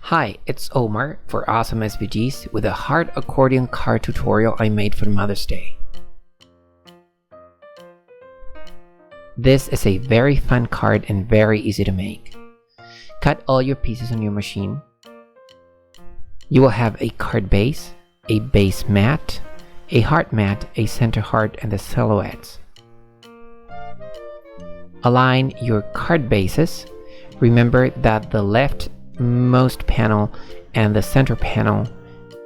Hi, it's Omar for Awesome SVGs with a hard accordion card tutorial I made for Mother's Day. This is a very fun card and very easy to make. Cut all your pieces on your machine. You will have a card base, a base mat, a heart mat, a center heart, and the silhouettes. Align your card bases. Remember that the leftmost panel and the center panel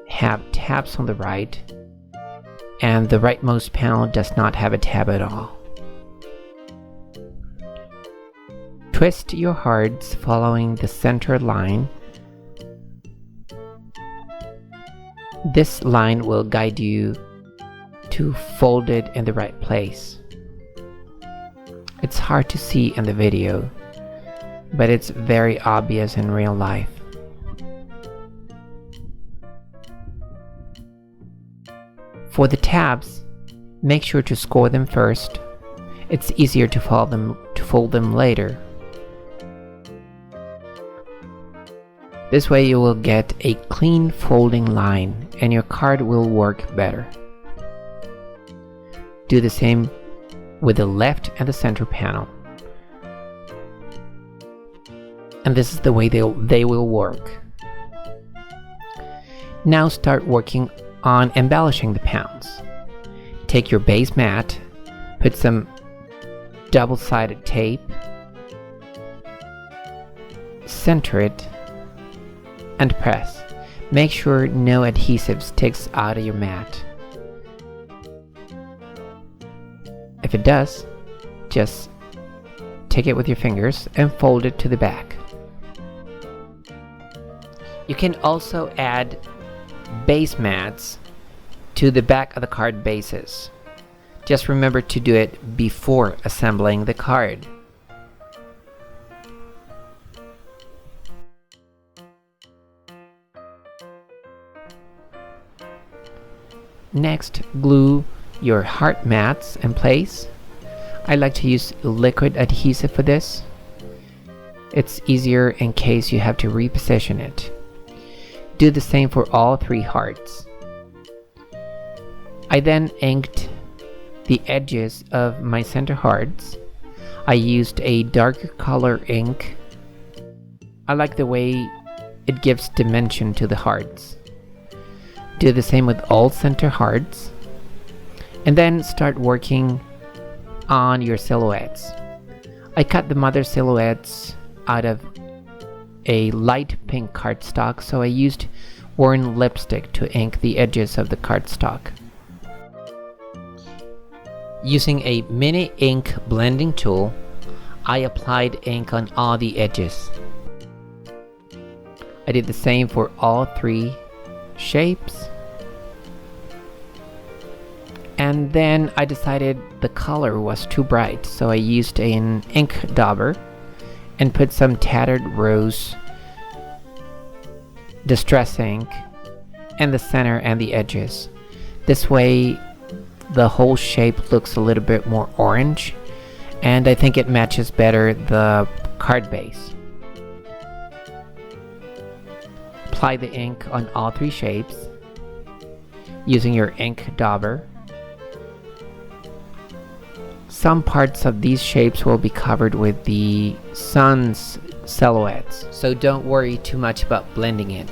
have tabs on the right, and the rightmost panel does not have a tab at all. Twist your hearts following the center line. This line will guide you to fold it in the right place. It's hard to see in the video, but it's very obvious in real life. For the tabs, make sure to score them first. It's easier to fold them later. This way you will get a clean folding line and your card will work better. Do the same with the left and the center panel. And this is the way they will work. Now start working on embellishing the pounds. Take your base mat, put some double-sided tape, center it, and press. Make sure no adhesive sticks out of your mat. If it does, just take it with your fingers and fold it to the back. You can also add base mats to the back of the card bases. Just remember to do it before assembling the card. Next, glue your heart mats in place. I like to use liquid adhesive for this. It's easier in case you have to reposition it. Do the same for all three hearts. I then inked the edges of my center hearts. I used a darker color ink. I like the way it gives dimension to the hearts. Do the same with all center hearts. And then start working on your silhouettes. I cut the mother silhouettes out of a light pink cardstock, so I used worn lipstick to ink the edges of the cardstock. Using a mini ink blending tool, I applied ink on all the edges. I did the same for all three shapes. And then I decided the color was too bright, so I used an ink dauber and put some tattered rose distress ink in the center and the edges. This way the whole shape looks a little bit more orange, and I think it matches better the card base. Apply the ink on all three shapes using your ink dauber. Some parts of these shapes will be covered with the sun's silhouettes, so don't worry too much about blending it.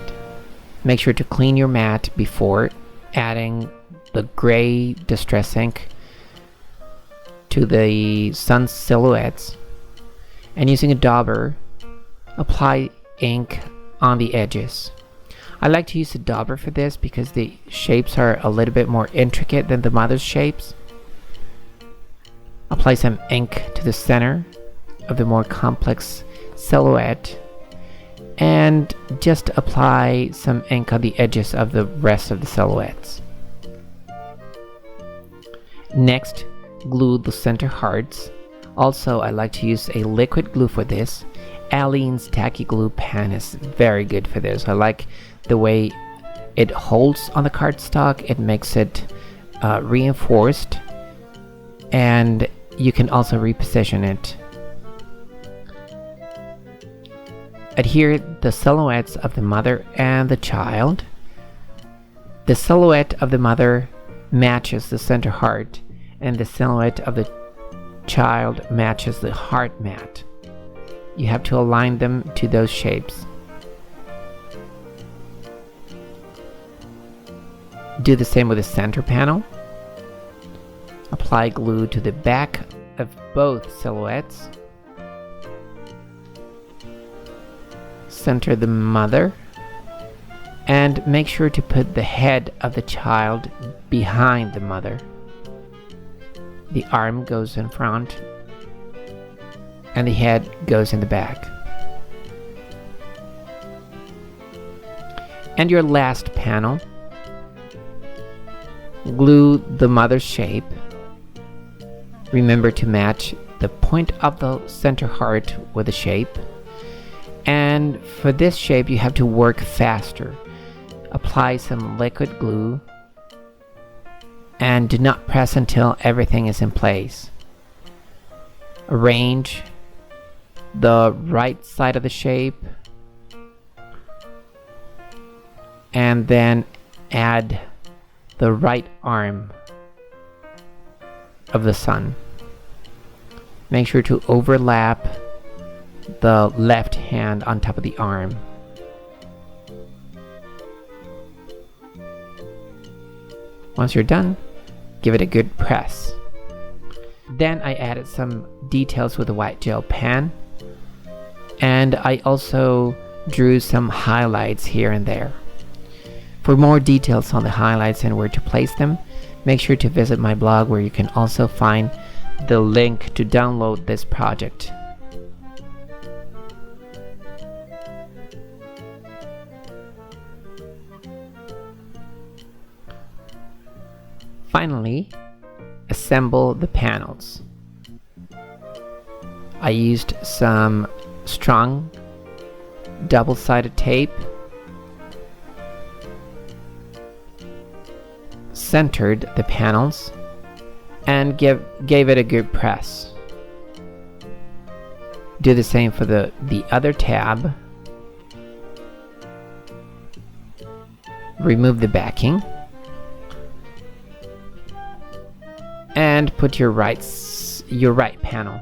Make sure to clean your mat before adding the gray distress ink to the sun's silhouettes, and using a dauber, apply ink on the edges. I like to use a dauber for this because the shapes are a little bit more intricate than the mother's shapes. Apply some ink to the center of the more complex silhouette, and just apply some ink on the edges of the rest of the silhouettes. Next, glue the center hearts. Also, I like to use a liquid glue for this. Aleene's Tacky Glue Pen is very good for this. I like the way it holds on the cardstock. It makes it reinforced, and you can also reposition it. adhere the silhouettes of the mother and the child. The silhouette of the mother matches the center heart, and the silhouette of the child matches the heart mat. You have to align them to those shapes. Do the same with the center panel. Apply glue to the back of both silhouettes. Center the mother, and make sure to put the head of the child behind the mother. The arm goes in front, and the head goes in the back. And your last panel, glue the mother's shape. Remember to match the point of the center heart with the shape. And for this shape, you have to work faster. Apply some liquid glue and do not press until everything is in place. Arrange the right side of the shape and then add the right arm of the sun. Make sure to overlap the left hand on top of the arm. Once you're done, give it a good press. Then I added some details with a white gel pen, and I also drew some highlights here and there. For more details on the highlights and where to place them, make sure to visit my blog, where you can also find the link to download this project. Finally, assemble the panels. I used some strong double-sided tape, centered the panels, and gave it a good press. Do the same for the other tab. Remove the backing and put your right panel.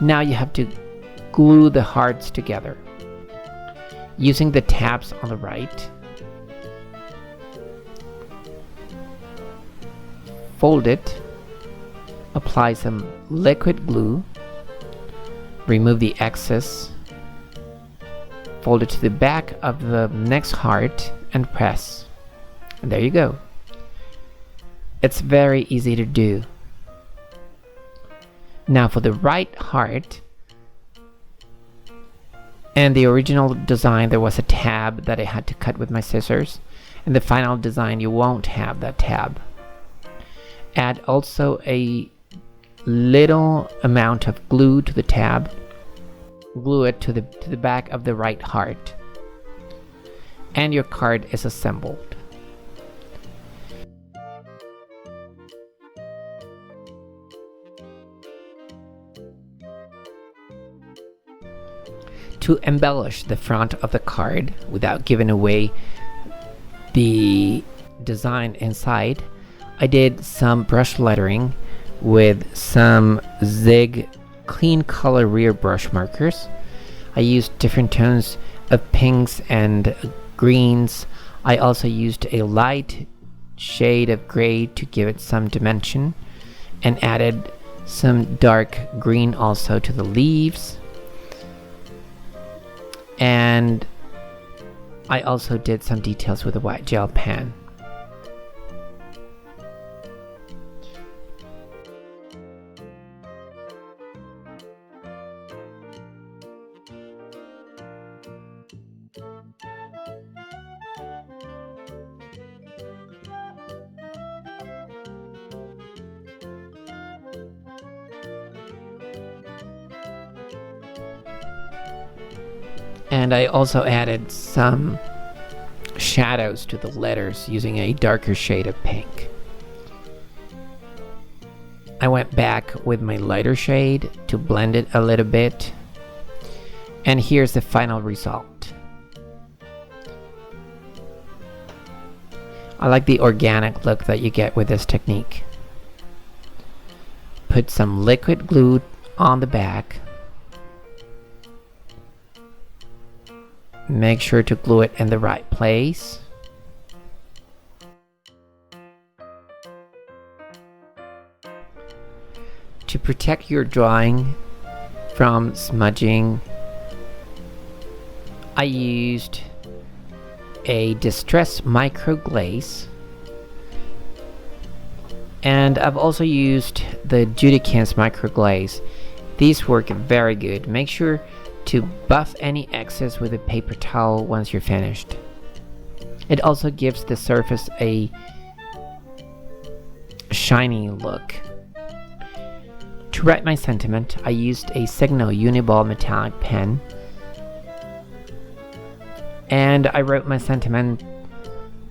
Now you have to glue the hearts together using the tabs on the right. Fold it, apply some liquid glue, remove the excess, fold it to the back of the next heart and press. And there you go. It's very easy to do. Now for the right heart, in the original design there was a tab that I had to cut with my scissors. In the final design you won't have that tab. Add also a little amount of glue to the tab. Glue it to the back of the right heart. And your card is assembled. To embellish the front of the card without giving away the design inside, I did some brush lettering with some Zig clean color rear brush markers. I used different tones of pinks and greens. I also used a light shade of gray to give it some dimension, and added some dark green also to the leaves. And I also did some details with a white gel pen. And I also added some shadows to the letters using a darker shade of pink. I went back with my lighter shade to blend it a little bit. And here's the final result. I like the organic look that you get with this technique. Put some liquid glue on the back. Make sure to glue it in the right place. To protect your drawing from smudging, I used a distress micro glaze, and I've also used the Judikins micro glaze. These work very good. Make sure to buff any excess with a paper towel once you're finished. It also gives the surface a shiny look. To write my sentiment, I used a Signal Uniball metallic pen, and I wrote my sentiment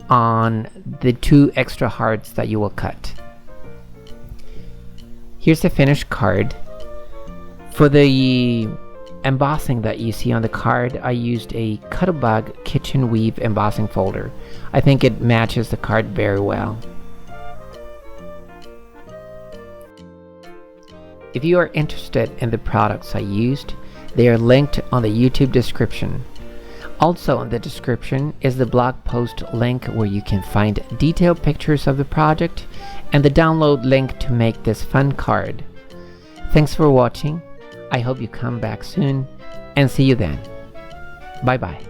on the 2 extra hearts that you will cut. Here's the finished card. For the embossing that you see on the card, I used a Cuttlebug kitchen weave embossing folder. I think it matches the card very well. If you are interested in the products I used, they are linked on the YouTube description. Also in the description is the blog post link where you can find detailed pictures of the project and the download link to make this fun card. Thanks for watching. I hope you come back soon and see you then. Bye bye.